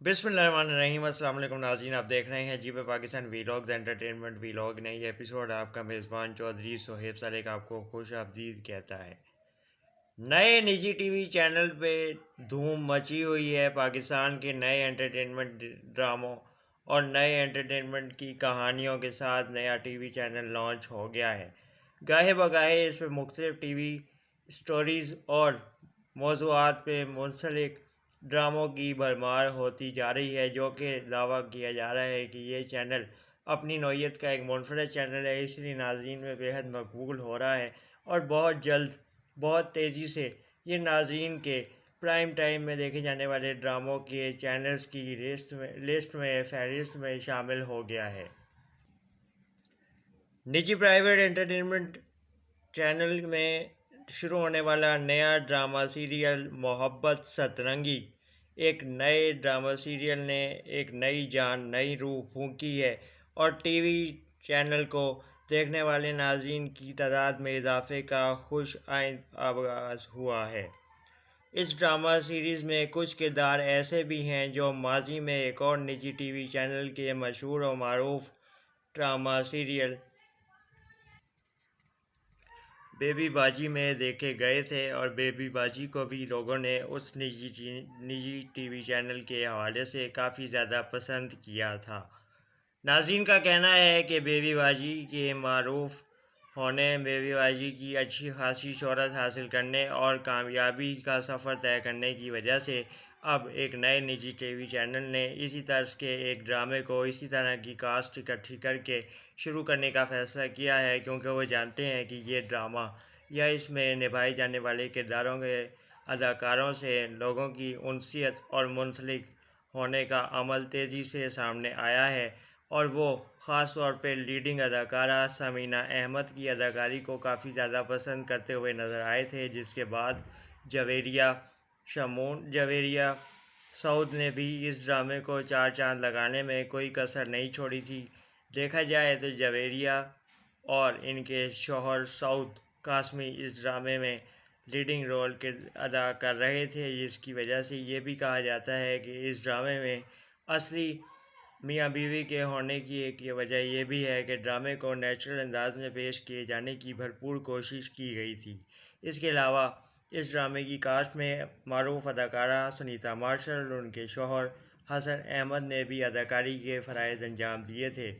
बिस्मिल्लाहिर्रहमानिर्रहीम। अस्सलाम वालेकुम नाज़रीन, आप देख रहे हैं जी पे पाकिस्तान वीलॉग्स एंटरटेनमेंट वीलॉग। नई एपिसोड आपका मेज़बान चौधरी सोहेब सलेक आपको खुश आमदीद कहता है। नए निजी टीवी चैनल पे धूम मची हुई है। पाकिस्तान के नए एंटरटेनमेंट ड्रामों और नए एंटरटेनमेंट की कहानियों के साथ नया टीवी चैनल लॉन्च हो गया है। गाहे बगाहे इस पर मुख्तलिफ टीवी स्टोरीज़ और मौज़ूआत पे मुंसलिक ड्रामों की भरमार होती जा रही है, जो कि दावा किया जा रहा है कि ये चैनल अपनी नौइयत का एक मुनफरद चैनल है, इसलिए नाज़रीन में बेहद मकबूल हो रहा है और बहुत जल्द बहुत तेज़ी से ये नाज़रीन के प्राइम टाइम में देखे जाने वाले ड्रामों के चैनल्स की लिस्ट में फहरिस्त में शामिल हो गया है। निजी प्राइवेट एंटरटेनमेंट चैनल में शुरू होने वाला नया ड्रामा सीरियल मोहब्बत सतरंगी एक नए ड्रामा सीरियल ने एक नई जान नई रूह फूंकी है और टीवी चैनल को देखने वाले नाज़रीन की तादाद में इजाफे का खुश आइंद आगाज़ हुआ है। इस ड्रामा सीरीज़ में कुछ किरदार ऐसे भी हैं जो माजी में एक और निजी टीवी चैनल के मशहूर और मारूफ ड्रामा सीरियल बेबी बाजी में देखे गए थे और बेबी बाजी को भी लोगों ने उस निजी टीवी चैनल के हवाले से काफ़ी ज़्यादा पसंद किया था। नाज़रीन का कहना है कि बेबी बाजी के मारूफ होने, बेबी बाजी की अच्छी खासी शोहरत हासिल करने और कामयाबी का सफ़र तय करने की वजह से अब एक नए निजी टीवी चैनल ने इसी तर्ज के एक ड्रामे को इसी तरह की कास्ट इकट्ठी करके शुरू करने का फ़ैसला किया है, क्योंकि वो जानते हैं कि ये ड्रामा या इसमें निभाए जाने वाले किरदारों के अदाकारों से लोगों की उनसियत और मुंसलिक होने का अमल तेज़ी से सामने आया है और वो ख़ास तौर पे लीडिंग अदाकारा समीना अहमद की अदाकारी को काफ़ी ज़्यादा पसंद करते हुए नज़र आए थे, जिसके बाद जवेरिया सऊद ने भी इस ड्रामे को चार चांद लगाने में कोई कसर नहीं छोड़ी थी। देखा जाए तो जवेरिया और इनके शौहर सऊद कासमी इस ड्रामे में लीडिंग रोल के अदा कर रहे थे, जिसकी वजह से ये भी कहा जाता है कि इस ड्रामे में असली मियाँ बीवी के होने की एक ये वजह यह भी है कि ड्रामे को नेचुरल अंदाज में पेश किए जाने की भरपूर कोशिश की गई थी। इसके अलावा इस ड्रामे की कास्ट में मारूफ अदाकारा सुनीता मार्शल और उनके शौहर हसन अहमद ने भी अदाकारी के फ़राइज़ अंजाम दिए थे।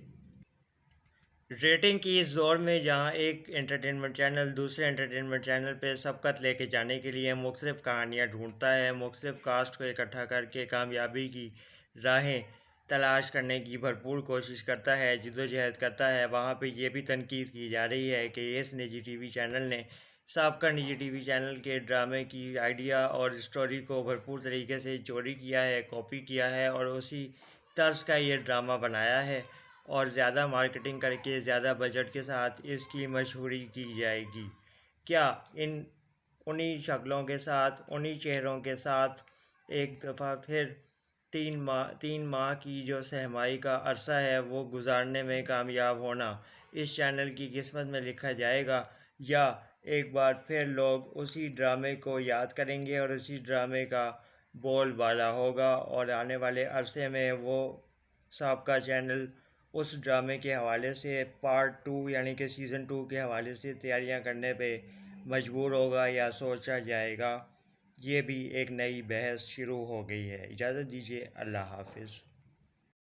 रेटिंग की इस दौर में जहां एक एंटरटेनमेंट चैनल दूसरे एंटरटेनमेंट चैनल पर सबकत लेके जाने के लिए मुख्तलिफ़ कहानियाँ ढूंढता है, मुख्तलिफ़ कास्ट को इकट्ठा करके कामयाबी की राहें तलाश करने की भरपूर कोशिश करता है, जिद्दोजहद करता है, वहाँ पे ये भी तनकीद की जा रही है कि इस निजी टीवी चैनल ने साबका निजी टीवी चैनल के ड्रामे की आइडिया और स्टोरी को भरपूर तरीके से चोरी किया है, कॉपी किया है और उसी तर्ज का ये ड्रामा बनाया है और ज़्यादा मार्केटिंग करके ज़्यादा बजट के साथ इसकी मशहूरी की जाएगी। क्या इन उन्हीं शक्लों के साथ उन्हीं चेहरों के साथ एक दफ़ा फिर 3 माह की जो सहमाई का अरसा है वो गुजारने में कामयाब होना इस चैनल की किस्मत में लिखा जाएगा, या एक बार फिर लोग उसी ड्रामे को याद करेंगे और उसी ड्रामे का बोलबाला होगा और आने वाले अरसे में वो साबका चैनल उस ड्रामे के हवाले से पार्ट 2 यानी कि सीज़न 2 के हवाले से तैयारियां करने पे मजबूर होगा या सोचा जाएगा। ये भी एक नई बहस शुरू हो गई है। इजाज़त दीजिए, अल्लाह हाफ़िज़।